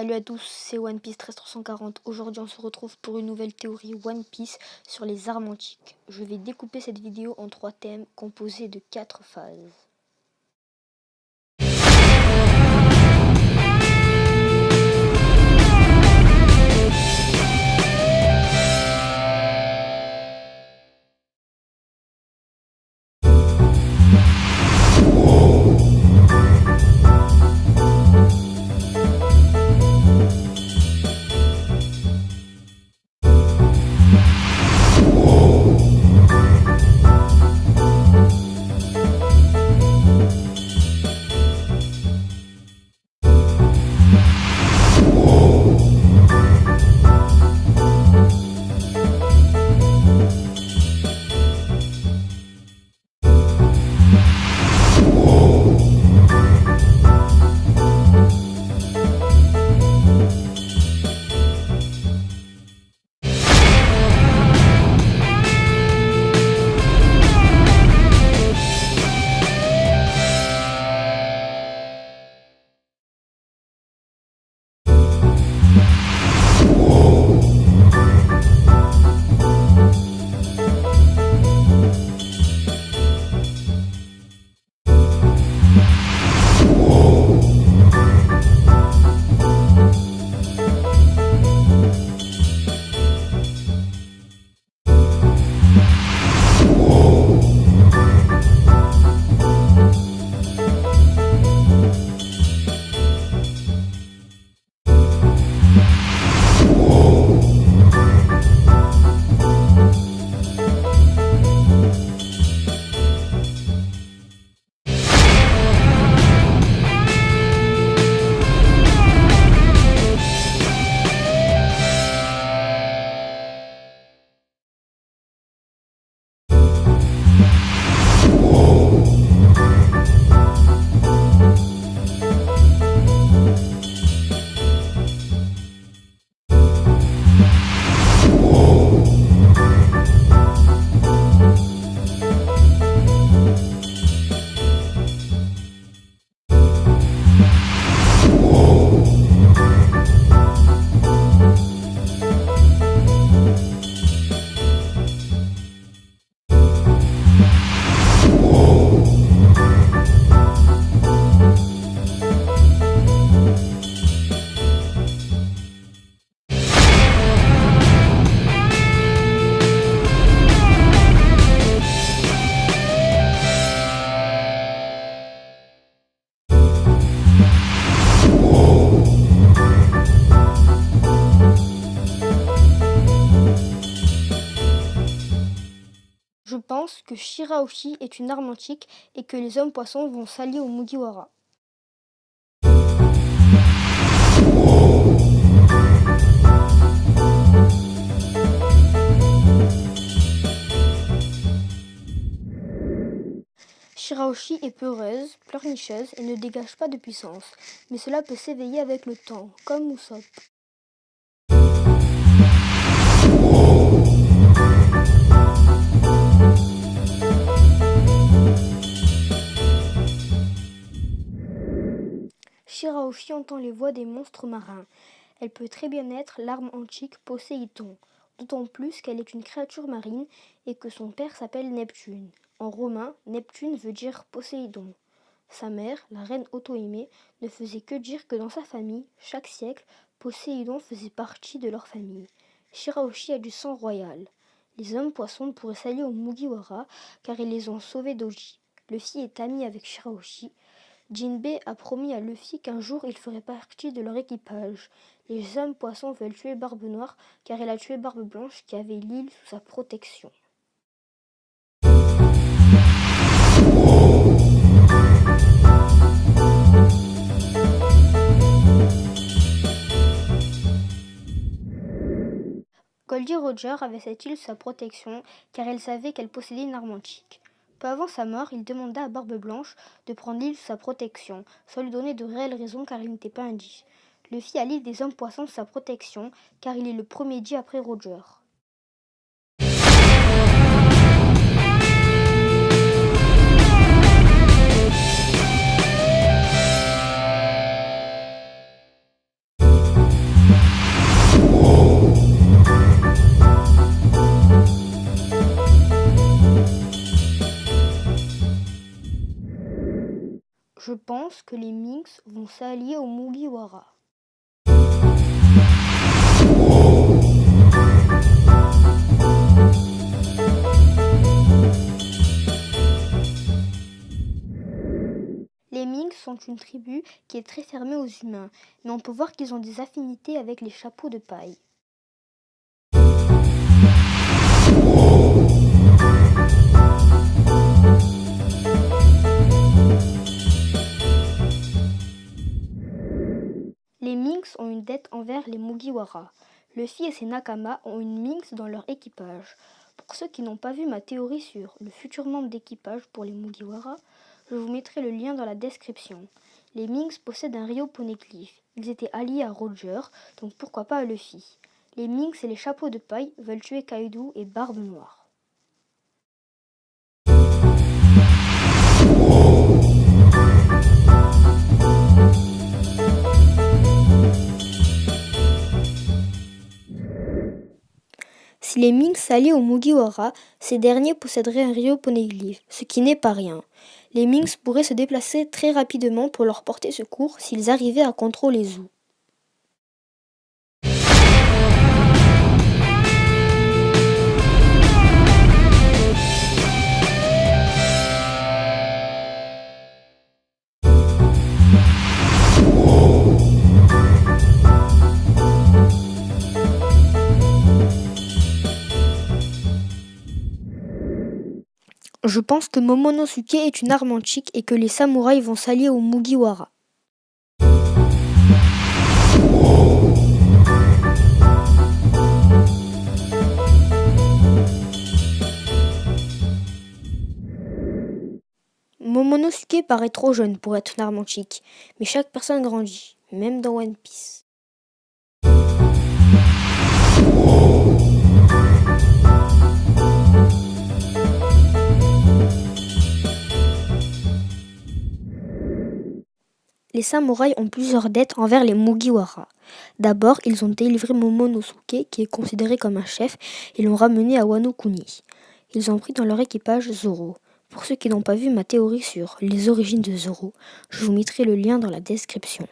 Salut à tous, c'est One Piece 13340. Aujourd'hui, on se retrouve pour une nouvelle théorie One Piece sur les armes antiques. Je vais découper cette vidéo en 3 thèmes composés de 4 phases. Je pense que Shirahoshi est une arme antique et que les hommes poissons vont s'allier aux Mugiwara. Shirahoshi est peureuse, pleurnicheuse et ne dégage pas de puissance, mais cela peut s'éveiller avec le temps, comme Usopp. Shirahoshi entend les voix des monstres marins. Elle peut très bien être l'arme antique Poséidon, d'autant plus qu'elle est une créature marine et que son père s'appelle Neptune. En romain, Neptune veut dire Poséidon. Sa mère, la reine Otohime, ne faisait que dire que dans sa famille, chaque siècle, Poséidon faisait partie de leur famille. Shirahoshi a du sang royal. Les hommes poissons pourraient s'allier aux Mugiwara car ils les ont sauvés d'Oji. Luffy est ami avec Shirahoshi. Jinbei a promis à Luffy qu'un jour il ferait partie de leur équipage. Les hommes poissons veulent tuer Barbe Noire car elle a tué Barbe Blanche qui avait l'île sous sa protection. Goldie Roger avait cette île sous sa protection car elle savait qu'elle possédait une arme antique. Peu avant sa mort, il demanda à Barbe Blanche de prendre l'île sous sa protection, sans lui donner de réelles raisons car il n'était pas un Dy. Luffy a l'île des hommes poissons sous sa protection car il est le premier Dy après Roger. Je pense que les Minks vont s'allier aux Mugiwara. Les Minks sont une tribu qui est très fermée aux humains, mais on peut voir qu'ils ont des affinités avec les chapeaux de paille. Les Minks ont une dette envers les Mugiwara. Luffy et ses Nakama ont une Minx dans leur équipage. Pour ceux qui n'ont pas vu ma théorie sur le futur membre d'équipage pour les Mugiwara, je vous mettrai le lien dans la description. Les Minx possèdent un Rio Poneglyph. Ils étaient alliés à Roger, donc pourquoi pas à Luffy. Les Minx et les chapeaux de paille veulent tuer Kaido et Barbe Noire. Si les Minks s'allient aux Mugiwara, ces derniers posséderaient un Rio Poneglyph, ce qui n'est pas rien. Les Minks pourraient se déplacer très rapidement pour leur porter secours s'ils arrivaient à contrôler Zou. Je pense que Momonosuke est une arme antique et que les samouraïs vont s'allier aux Mugiwara. Momonosuke paraît trop jeune pour être une arme antique, mais chaque personne grandit, même dans One Piece. Les samouraïs ont plusieurs dettes envers les Mugiwara. D'abord, ils ont délivré Momonosuke, qui est considéré comme un chef, et l'ont ramené à Wano Kuni. Ils ont pris dans leur équipage Zoro. Pour ceux qui n'ont pas vu ma théorie sur les origines de Zoro, je vous mettrai le lien dans la description.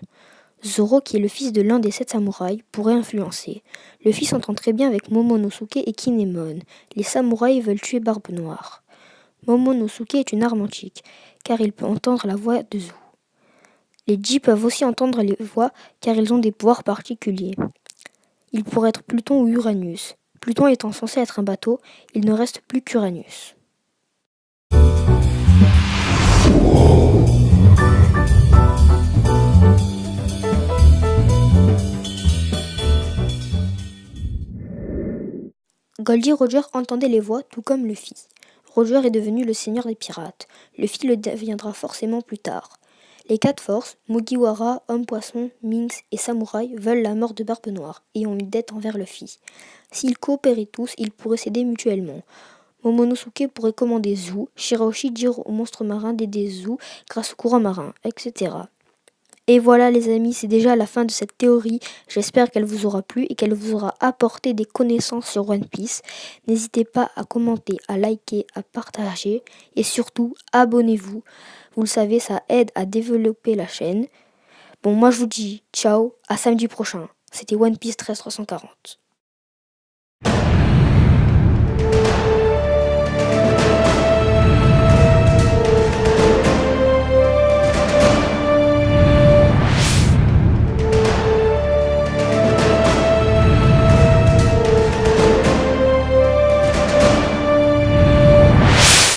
Zoro, qui est le fils de l'un des 7 samouraïs, pourrait influencer. Le fils s'entend très bien avec Momonosuke et Kinemon. Les samouraïs veulent tuer Barbe Noire. Momonosuke est une arme antique, car il peut entendre la voix de Zou. Les Ji peuvent aussi entendre les voix car ils ont des pouvoirs particuliers. Ils pourraient être Pluton ou Uranus. Pluton étant censé être un bateau, il ne reste plus qu'Uranus. Goldie Roger entendait les voix tout comme Luffy. Roger est devenu le seigneur des pirates. Luffy le deviendra forcément plus tard. Les 4 forces, Mugiwara, Homme-Poisson, Minks et Samouraï, veulent la mort de Barbe Noire et ont une dette envers Luffy. S'ils coopéraient tous, ils pourraient s'aider mutuellement. Momonosuke pourrait commander Zou, Shirahoshi dire au monstre marin d'aider Zou grâce au courant marin, etc. Et voilà les amis, c'est déjà la fin de cette théorie. J'espère qu'elle vous aura plu et qu'elle vous aura apporté des connaissances sur One Piece. N'hésitez pas à commenter, à liker, à partager et surtout abonnez-vous. Vous le savez, ça aide à développer la chaîne. Bon, moi je vous dis ciao, à samedi prochain. C'était One Piece 13340.